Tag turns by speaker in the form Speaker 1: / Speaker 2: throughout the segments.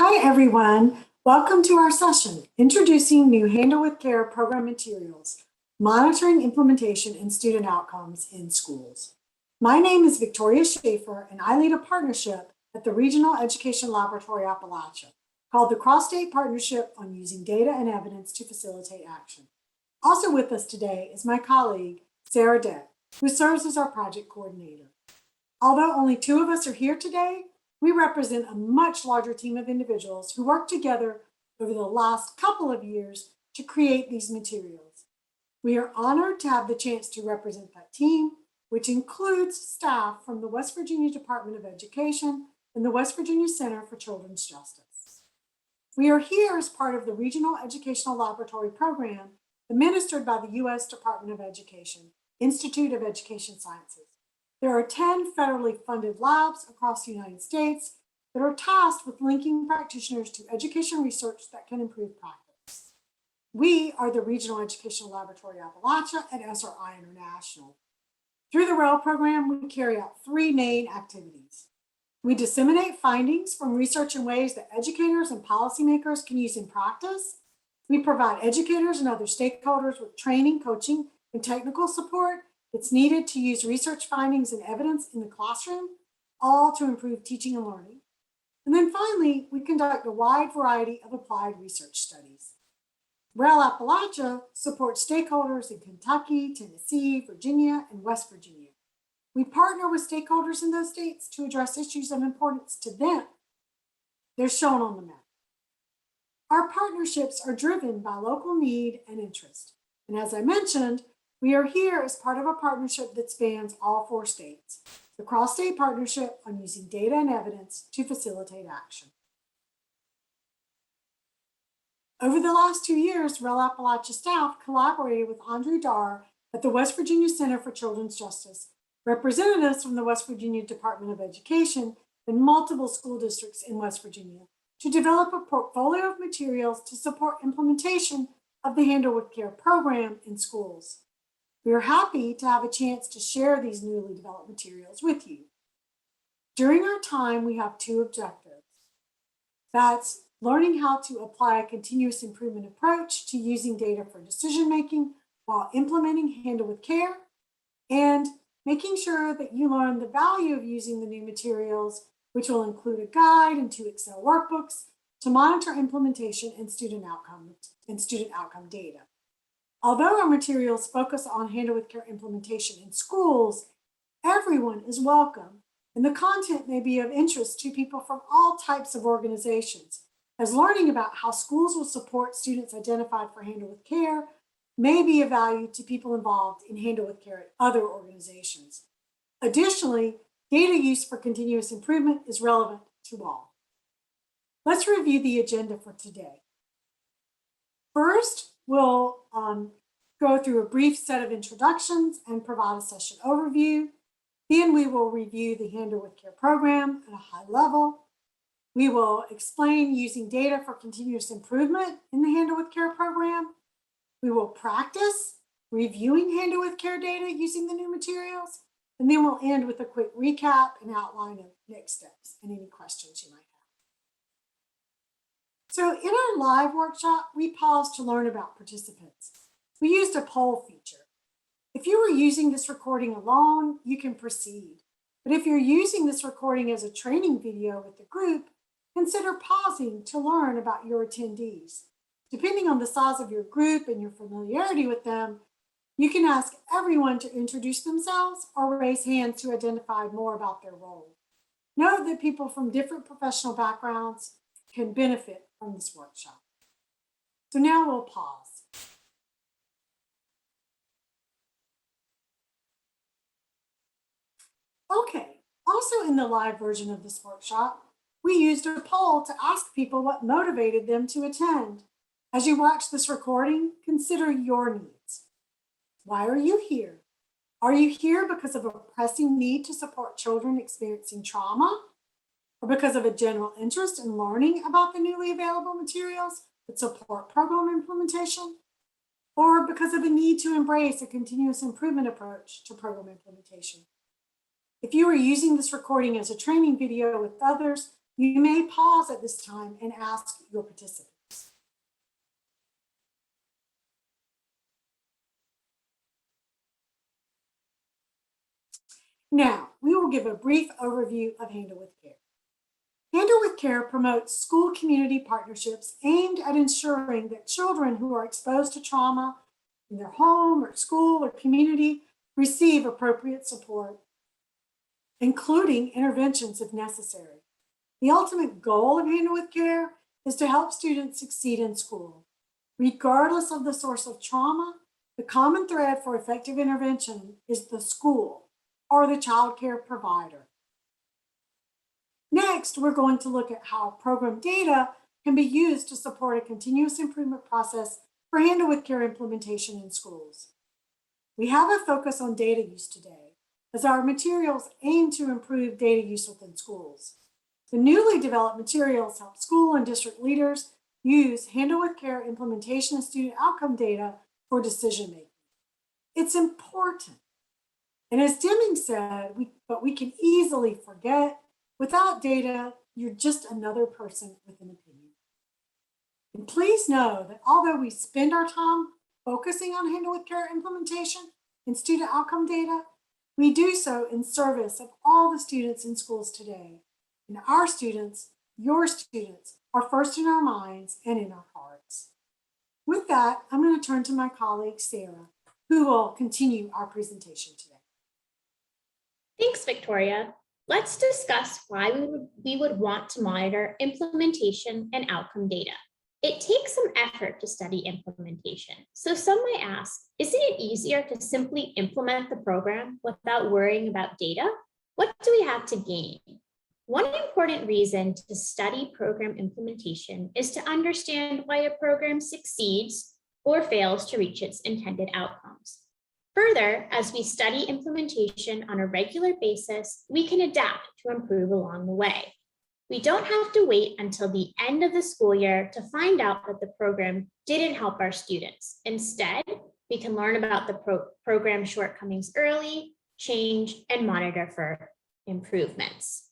Speaker 1: Hi, everyone. Welcome to our session, Introducing New Handle with Care Program Materials, Monitoring Implementation and Student Outcomes in Schools. My name is Victoria Schaefer, and I lead a partnership at the Regional Education Laboratory Appalachia called the Cross-State Partnership on Using Data and Evidence to Facilitate Action. Also with us today is my colleague, Sarah Deck, who serves as our project coordinator. Although only two of us are here today, we represent a much larger team of individuals who worked together over the last couple of years to create these materials. We are honored to have the chance to represent that team, which includes staff from the West Virginia Department of Education and the West Virginia Center for Children's Justice. We are here as part of the Regional Educational Laboratory Program administered by the U.S. Department of Education, Institute of Education Sciences. There are 10 federally funded labs across the United States that are tasked with linking practitioners to education research that can improve practice. We are the Regional Educational Laboratory Appalachia at SRI International. Through the REL program, we carry out three main activities. We disseminate findings from research in ways that educators and policymakers can use in practice. We provide educators and other stakeholders with training, coaching, and technical support that's needed to use research findings and evidence in the classroom, all to improve teaching and learning. And then finally, we conduct a wide variety of applied research studies. REL Appalachia supports stakeholders in Kentucky, Tennessee, Virginia, and West Virginia. We partner with stakeholders in those states to address issues of importance to them. They're shown on the map. Our partnerships are driven by local need and interest. And as I mentioned, we are here as part of a partnership that spans all four states, the Cross-State Partnership on Using Data and Evidence to Facilitate Action. Over the last 2 years, REL Appalachia staff collaborated with Andrew Darr at the West Virginia Center for Children's Justice, representatives from the West Virginia Department of Education, and multiple school districts in West Virginia to develop a portfolio of materials to support implementation of the Handle with Care program in schools. We are happy to have a chance to share these newly developed materials with you. During our time, we have two objectives. That's learning how to apply a continuous improvement approach to using data for decision-making while implementing Handle with Care, and making sure that you learn the value of using the new materials, which will include a guide and 2 Excel workbooks to monitor implementation and student outcome data. Although our materials focus on Handle with Care implementation in schools, everyone is welcome, and the content may be of interest to people from all types of organizations, as learning about how schools will support students identified for Handle with Care may be of value to people involved in Handle with Care at other organizations. Additionally, data use for continuous improvement is relevant to all. Let's review the agenda for today. First, we'll go through a brief set of introductions and provide a session overview. Then we will review the Handle with Care program at a high level. We will explain using data for continuous improvement in the Handle with Care program. We will practice reviewing Handle with Care data using the new materials. And then we'll end with a quick recap and outline of next steps and any questions you might have. So in our live workshop, we paused to learn about participants. We used a poll feature. If you were using this recording alone, you can proceed. But if you're using this recording as a training video with the group, consider pausing to learn about your attendees. Depending on the size of your group and your familiarity with them, you can ask everyone to introduce themselves or raise hands to identify more about their role. Note that people from different professional backgrounds can benefit from this workshop. So now we'll pause. Okay, also in the live version of this workshop, we used a poll to ask people what motivated them to attend. As you watch this recording, consider your needs. Why are you here? Are you here because of a pressing need to support children experiencing trauma? Or because of a general interest in learning about the newly available materials that support program implementation? Or because of a need to embrace a continuous improvement approach to program implementation? If you are using this recording as a training video with others, You may pause at this time and ask your participants. Now, we will give a brief overview of Handle with Care. Handle with Care promotes school community partnerships aimed at ensuring that children who are exposed to trauma in their home or school or community receive appropriate support, including interventions if necessary. The ultimate goal of Handle with Care is to help students succeed in school. Regardless of the source of trauma, the common thread for effective intervention is the school or the child care provider. Next, we're going to look at how program data can be used to support a continuous improvement process for Handle with Care implementation in schools. We have a focus on data use today, as our materials aim to improve data use within schools. The newly developed materials help school and district leaders use Handle with Care implementation and student outcome data for decision making. It's important. And as Deming said, we can easily forget. Without data, you're just another person with an opinion. And please know that although we spend our time focusing on Handle with Care implementation and student outcome data, we do so in service of all the students in schools today. And our students, your students, are first in our minds and in our hearts. With that, I'm going to turn to my colleague, Sarah, who will continue our presentation today.
Speaker 2: Thanks, Victoria. Let's discuss why we would want to monitor implementation and outcome data. It takes some effort to study implementation. So some might ask, isn't it easier to simply implement the program without worrying about data? What do we have to gain? One important reason to study program implementation is to understand why a program succeeds or fails to reach its intended outcomes. Further, as we study implementation on a regular basis, we can adapt to improve along the way. We don't have to wait until the end of the school year to find out that the program didn't help our students. Instead, we can learn about the program shortcomings early, change, and monitor for improvements.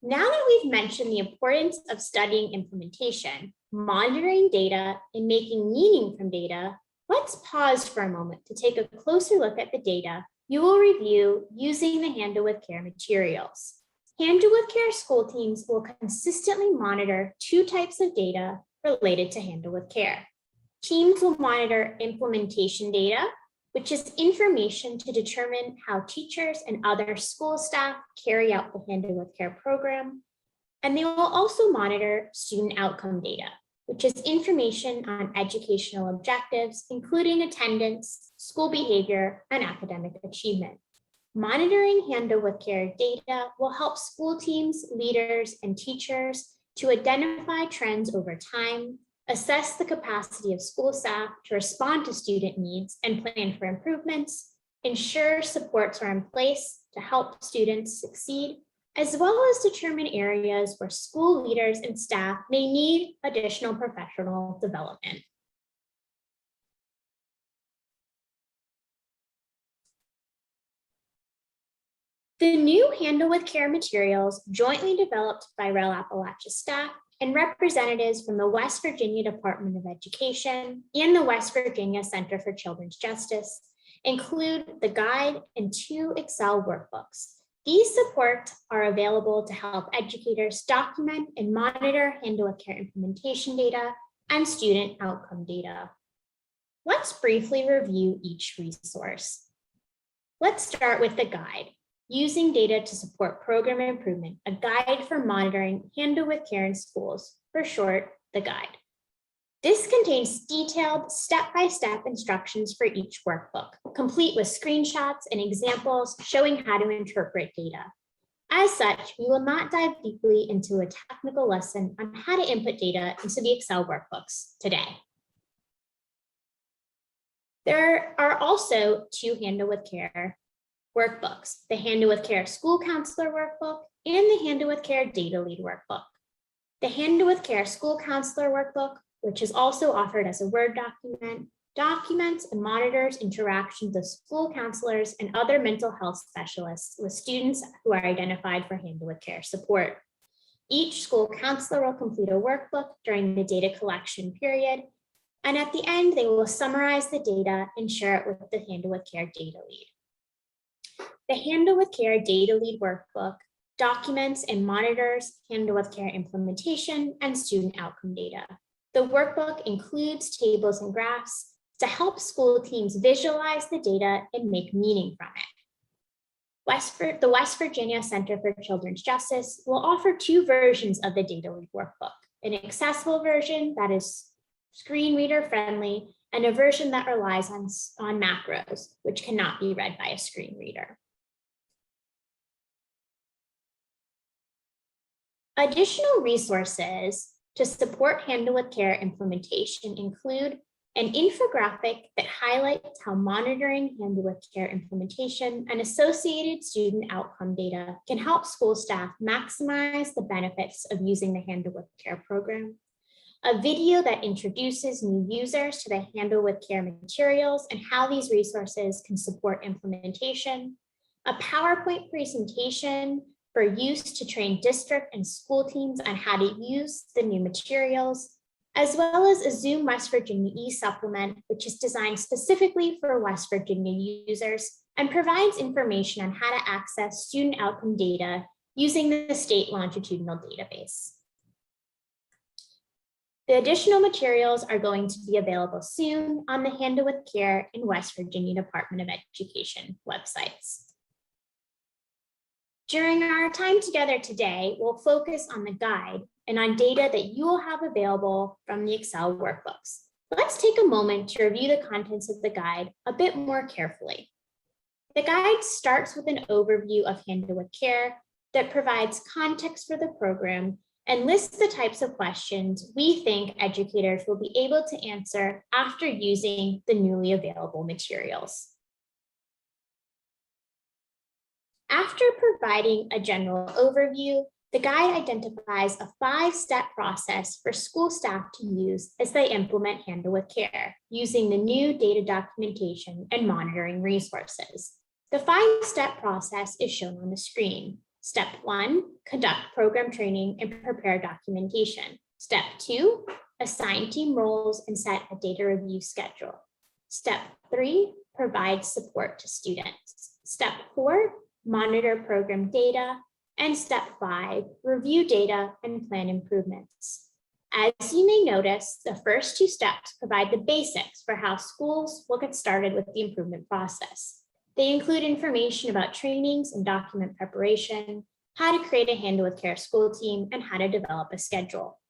Speaker 2: Now that we've mentioned the importance of studying implementation, monitoring data, and making meaning from data, let's pause for a moment to take a closer look at the data you will review using the Handle with Care materials. Handle with Care school teams will consistently monitor two types of data related to Handle with Care. Teams will monitor implementation data, which is information to determine how teachers and other school staff carry out the Handle with Care program. And they will also monitor student outcome data, which is information on educational objectives, including attendance, school behavior, and academic achievement. Monitoring Handle with Care data will help school teams, leaders, and teachers to identify trends over time, assess the capacity of school staff to respond to student needs and plan for improvements, ensure supports are in place to help students succeed, as well as determine areas where school leaders and staff may need additional professional development. The new Handle with Care materials, jointly developed by REL Appalachia staff and representatives from the West Virginia Department of Education and the West Virginia Center for Children's Justice, include the guide and 2 Excel workbooks. These supports are available to help educators document and monitor Handle with Care implementation data and student outcome data. Let's briefly review each resource. Let's start with the guide. Using data to support program improvement, a guide for monitoring Handle with Care in schools, for short, the guide. This contains detailed step-by-step instructions for each workbook, complete with screenshots and examples showing how to interpret data. As such, we will not dive deeply into a technical lesson on how to input data into the Excel workbooks today. There are also 2 Handle with Care workbooks, the Handle with Care School Counselor Workbook and the Handle with Care Data Lead Workbook. The Handle with Care School Counselor Workbook, which is also offered as a Word document, documents and monitors interactions of school counselors and other mental health specialists with students who are identified for Handle with Care support. Each school counselor will complete a workbook during the data collection period, and at the end, they will summarize the data and share it with the Handle with Care data lead. The Handle with Care data lead workbook documents and monitors Handle with Care implementation and student outcome data. The workbook includes tables and graphs to help school teams visualize the data and make meaning from it. The West Virginia Center for Children's Justice will offer two versions of the data lead workbook, an accessible version that is screen reader friendly and a version that relies on macros, which cannot be read by a screen reader. Additional resources to support Handle with Care implementation include an infographic that highlights how monitoring Handle with Care implementation and associated student outcome data can help school staff maximize the benefits of using the Handle with Care program, a video that introduces new users to the Handle with Care materials and how these resources can support implementation, a PowerPoint presentation for use to train district and school teams on how to use the new materials, as well as a Zoom West Virginia e-supplement, which is designed specifically for West Virginia users and provides information on how to access student outcome data using the state longitudinal database. The additional materials are going to be available soon on the Handle with Care and West Virginia Department of Education websites. During our time together today, we'll focus on the guide and on data that you will have available from the Excel workbooks. Let's take a moment to review the contents of the guide a bit more carefully. The guide starts with an overview of Handle with Care that provides context for the program and lists the types of questions we think educators will be able to answer after using the newly available materials. After providing a general overview, the guide identifies a 5-step process for school staff to use as they implement Handle with Care using the new data documentation and monitoring resources. The 5-step process is shown on the screen. Step 1, conduct program training and prepare documentation. Step 2, assign team roles and set a data review schedule. Step 3, provide support to students. Step 4, monitor program data. And step 5, review data and plan improvements. As you may notice, the first 2 steps provide the basics for how schools will get started with the improvement process. They include information about trainings and document preparation, how to create a Handle with Care school team, and how to develop a schedule.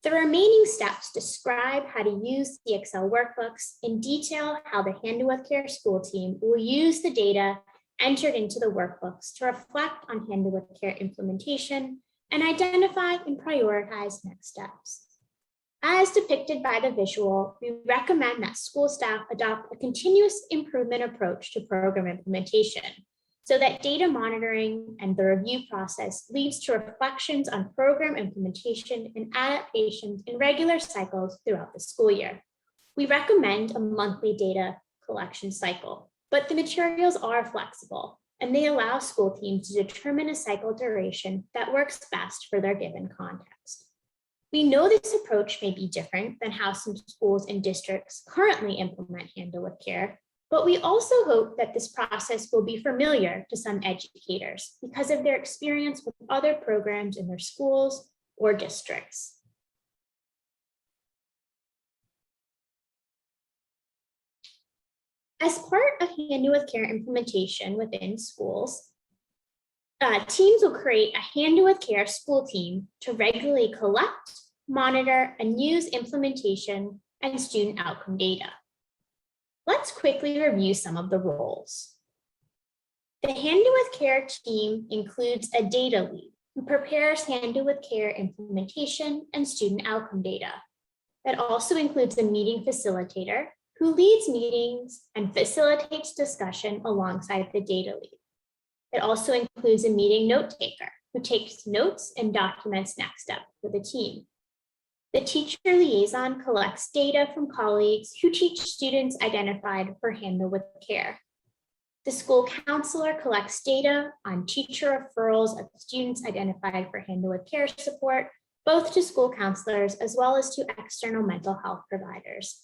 Speaker 2: The remaining steps describe how to use the Excel workbooks and detail how the Handle with Care school team will use the data entered into the workbooks to reflect on Handle with Care implementation and identify and prioritize next steps. As depicted by the visual, we recommend that school staff adopt a continuous improvement approach to program implementation so that data monitoring and the review process leads to reflections on program implementation and adaptations in regular cycles throughout the school year. We recommend a monthly data collection cycle, but the materials are flexible and they allow school teams to determine a cycle duration that works best for their given context. We know this approach may be different than how some schools and districts currently implement Handle with Care, but we also hope that this process will be familiar to some educators because of their experience with other programs in their schools or districts. As part of Handle with Care implementation within schools, teams will create a Handle with Care school team to regularly collect, monitor, and use implementation and student outcome data. Let's quickly review some of the roles. The Handle with Care team includes a data lead who prepares Handle with Care implementation and student outcome data. It also includes a meeting facilitator who leads meetings and facilitates discussion alongside the data lead. It also includes a meeting note taker who takes notes and documents next step for the team. The teacher liaison collects data from colleagues who teach students identified for Handle with Care. The school counselor collects data on teacher referrals of students identified for Handle with Care support, both to school counselors as well as to external mental health providers.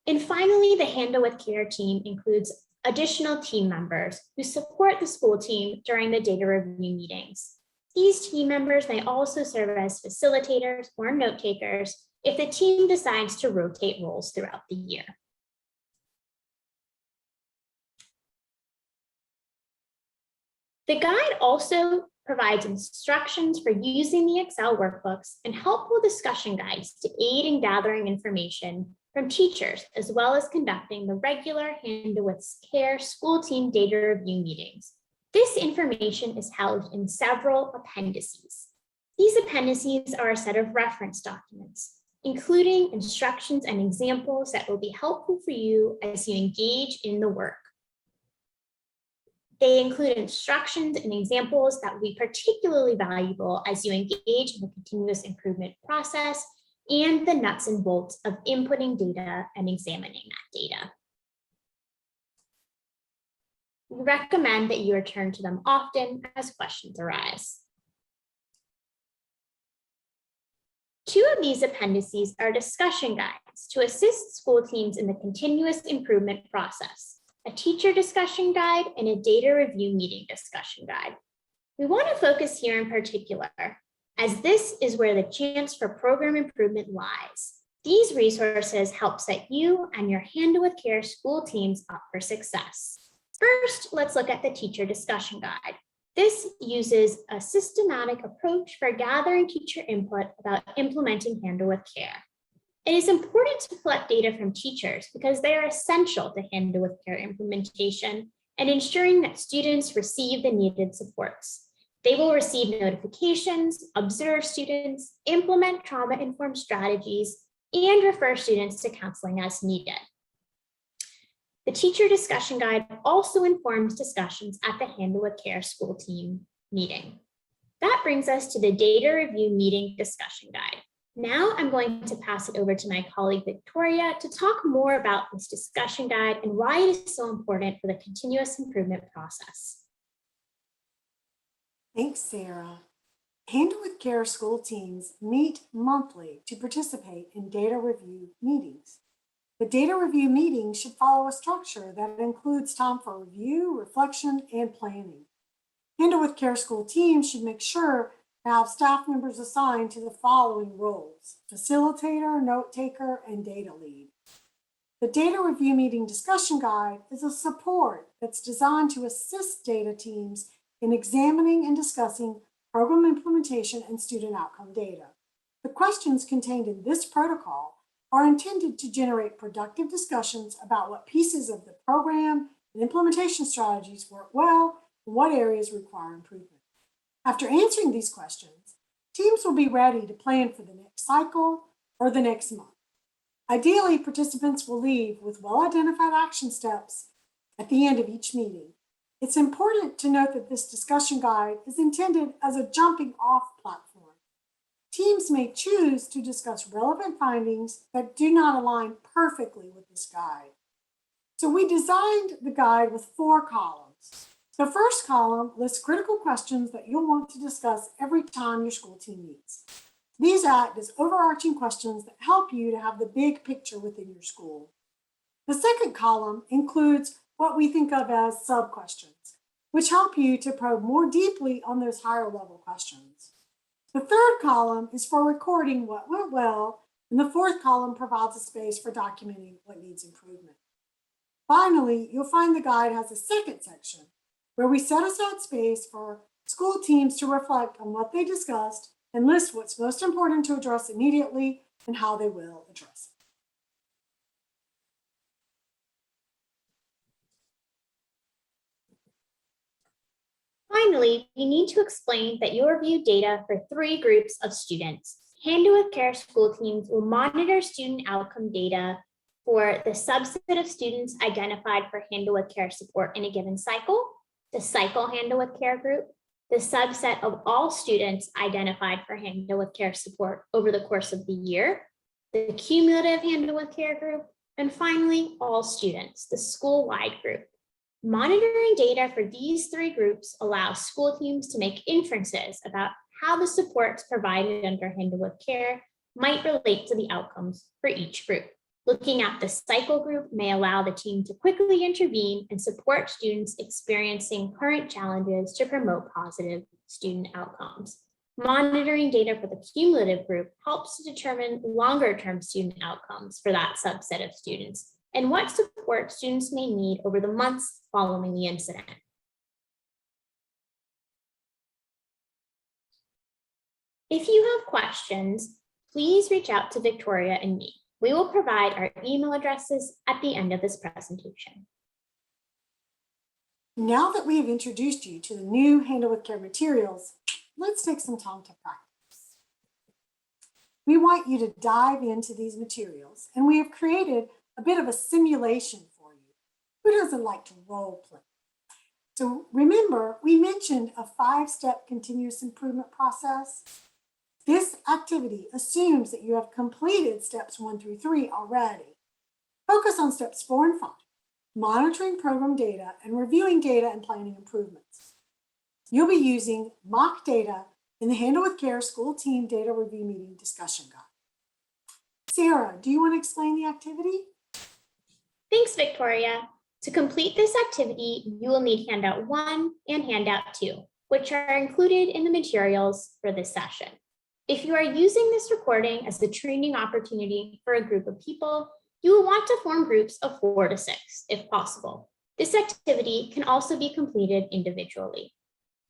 Speaker 2: And finally, the Handle with Care team includes additional team members who support the school team during the data review meetings. These team members may also serve as facilitators or note takers if the team decides to rotate roles throughout the year. The guide also provides instructions for using the Excel workbooks and helpful discussion guides to aid in gathering information from teachers, as well as conducting the regular Handle with Care school team data review meetings. This information is held in several appendices. These appendices are a set of reference documents, including instructions and examples that will be helpful for you as you engage in the work. They include instructions and examples that will be particularly valuable as you engage in the continuous improvement process and the nuts and bolts of inputting data and examining that data. We recommend that you return to them often as questions arise. Two of these appendices are discussion guides to assist school teams in the continuous improvement process, a teacher discussion guide and a data review meeting discussion guide. We want to focus here in particular, as this is where the chance for program improvement lies. These resources help set you and your Handle with Care school teams up for success. First, let's look at the teacher discussion guide. This uses a systematic approach for gathering teacher input about implementing Handle with Care. It is important to collect data from teachers because they are essential to Handle with Care implementation and ensuring that students receive the needed supports. They will receive notifications, observe students, implement trauma-informed strategies, and refer students to counseling as needed. The teacher discussion guide also informs discussions at the Handle with Care school team meeting. That brings us to the data review meeting discussion guide. Now I'm going to pass it over to my colleague Victoria to talk more about this discussion guide and why it is so important for the continuous improvement process.
Speaker 1: Thanks, Sarah. Handle with Care school teams meet monthly to participate in data review meetings. The data review meeting should follow a structure that includes time for review, reflection, and planning. Handle with Care school teams should make sure to have staff members assigned to the following roles: facilitator, note taker, and data lead. The data review meeting discussion guide is a support that's designed to assist data teams in examining and discussing program implementation and student outcome data. The questions contained in this protocol are intended to generate productive discussions about what pieces of the program and implementation strategies work well and what areas require improvement. After answering these questions, teams will be ready to plan for the next cycle or the next month. Ideally, participants will leave with well-identified action steps at the end of each meeting. It's important to note that this discussion guide is intended as a jumping-off platform. Teams may choose to discuss relevant findings that do not align perfectly with this guide. So we designed the guide with 4 columns. The first column lists critical questions that you'll want to discuss every time your school team meets. These act as overarching questions that help you to have the big picture within your school. The second column includes what we think of as sub-questions, which help you to probe more deeply on those higher level questions. The third column is for recording what went well, and the fourth column provides a space for documenting what needs improvement. Finally, you'll find the guide has a second section where we set aside space for school teams to reflect on what they discussed and list what's most important to address immediately and how they will address it.
Speaker 2: Finally, you need to explain that you'll review data for 3 groups of students. Handle with Care school teams will monitor student outcome data for the subset of students identified for Handle with Care support in a given cycle, the cycle Handle with Care group, the subset of all students identified for Handle with Care support over the course of the year, the cumulative Handle with Care group, and finally, all students, the school-wide group. Monitoring data for these three groups allows school teams to make inferences about how the supports provided under Handle with Care might relate to the outcomes for each group. Looking at the cycle group may allow the team to quickly intervene and support students experiencing current challenges to promote positive student outcomes. Monitoring data for the cumulative group helps to determine longer-term student outcomes for that subset of students and what support students may need over the months following the incident. If you have questions, please reach out to Victoria and me. We will provide our email addresses at the end of this presentation.
Speaker 1: Now that we have introduced you to the new Handle with Care materials, let's take some time to practice. We want you to dive into these materials, and we have created a bit of a simulation for you. Who doesn't like to role play? So remember, we mentioned a 5-step continuous improvement process. This activity assumes that you have completed steps 1 through 3 already. Focus on steps 4 and 5, monitoring program data and reviewing data and planning improvements. You'll be using mock data in the Handle with Care School Team Data Review Meeting discussion guide. Sarah, do you want to explain the activity?
Speaker 2: Thanks, Victoria. To complete this activity, you will need handout 1 and handout 2, which are included in the materials for this session. If you are using this recording as a training opportunity for a group of people, you will want to form groups of 4 to 6 if possible. This activity can also be completed individually.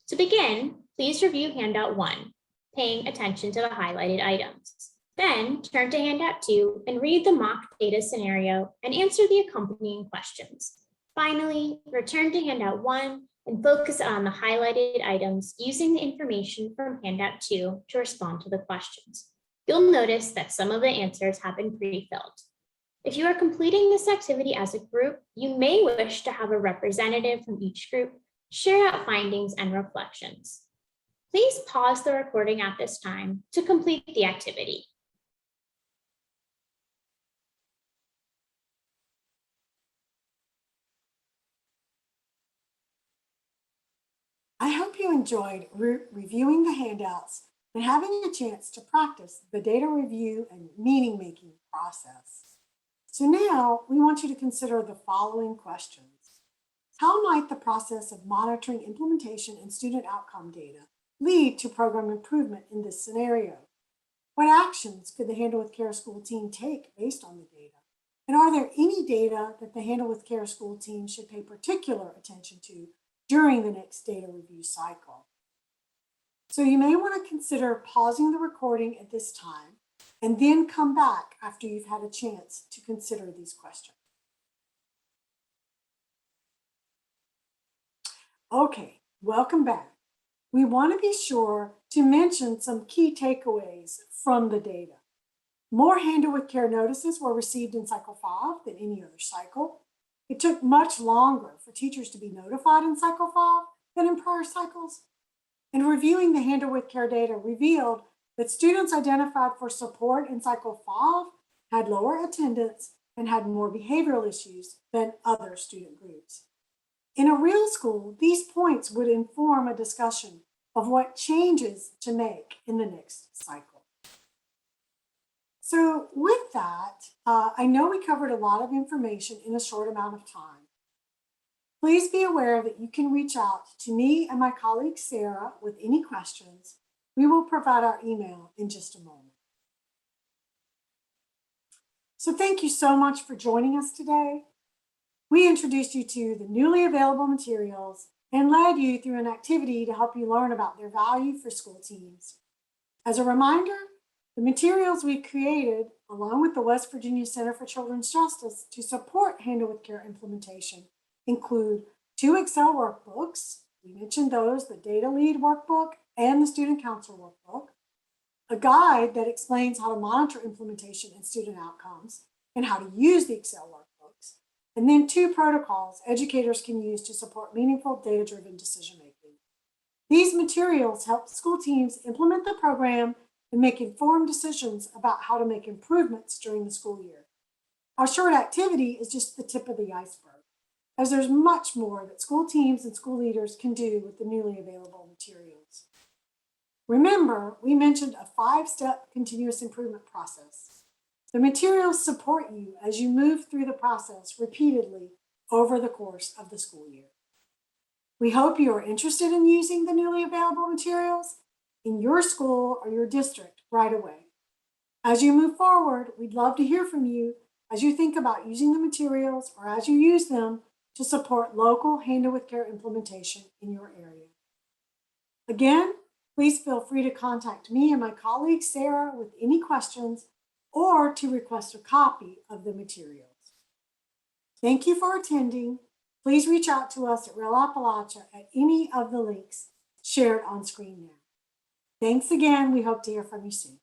Speaker 2: To begin, please review handout 1, paying attention to the highlighted items. Then turn to handout 2 and read the mock data scenario and answer the accompanying questions. Finally, return to handout 1 and focus on the highlighted items using the information from handout 2 to respond to the questions. You'll notice that some of the answers have been pre-filled. If you are completing this activity as a group, you may wish to have a representative from each group share out findings and reflections. Please pause the recording at this time to complete the activity.
Speaker 1: I hope you enjoyed reviewing the handouts and having a chance to practice the data review and meaning making process. So now we want you to consider the following questions. How might the process of monitoring implementation and student outcome data lead to program improvement in this scenario? What actions could the Handle with Care school team take based on the data? And are there any data that the Handle with Care school team should pay particular attention to during the next data review cycle? So you may want to consider pausing the recording at this time and then come back after you've had a chance to consider these questions. Okay, welcome back. We want to be sure to mention some key takeaways from the data. More Handle with Care notices were received in cycle 5 than any other cycle. It took much longer for teachers to be notified in cycle 5 than in prior cycles. And reviewing the Handle with Care data revealed that students identified for support in cycle 5 had lower attendance and had more behavioral issues than other student groups. In a real school, these points would inform a discussion of what changes to make in the next cycle. So with that, I know we covered a lot of information in a short amount of time. Please be aware that you can reach out to me and my colleague Sarah with any questions. We will provide our email in just a moment. So thank you so much for joining us today. We introduced you to the newly available materials and led you through an activity to help you learn about their value for school teams. As a reminder, the materials we created, along with the West Virginia Center for Children's Justice to support Handle with Care implementation, include 2 Excel workbooks. We mentioned those, the Data Lead workbook and the Student Council workbook, a guide that explains how to monitor implementation and student outcomes and how to use the Excel workbooks, and then 2 protocols educators can use to support meaningful data-driven decision-making. These materials help school teams implement the program and make informed decisions about how to make improvements during the school year. Our short activity is just the tip of the iceberg, as there's much more that school teams and school leaders can do with the newly available materials. Remember, we mentioned a 5-step continuous improvement process. The materials support you as you move through the process repeatedly over the course of the school year. We hope you are interested in using the newly available materials in your school or your district right away. As you move forward, we'd love to hear from you as you think about using the materials or as you use them to support local Handle with Care implementation in your area. Again, please feel free to contact me and my colleague Sarah with any questions or to request a copy of the materials. Thank you for attending. Please reach out to us at REL Appalachia at any of the links shared on screen now. Thanks again. We hope to hear from you soon.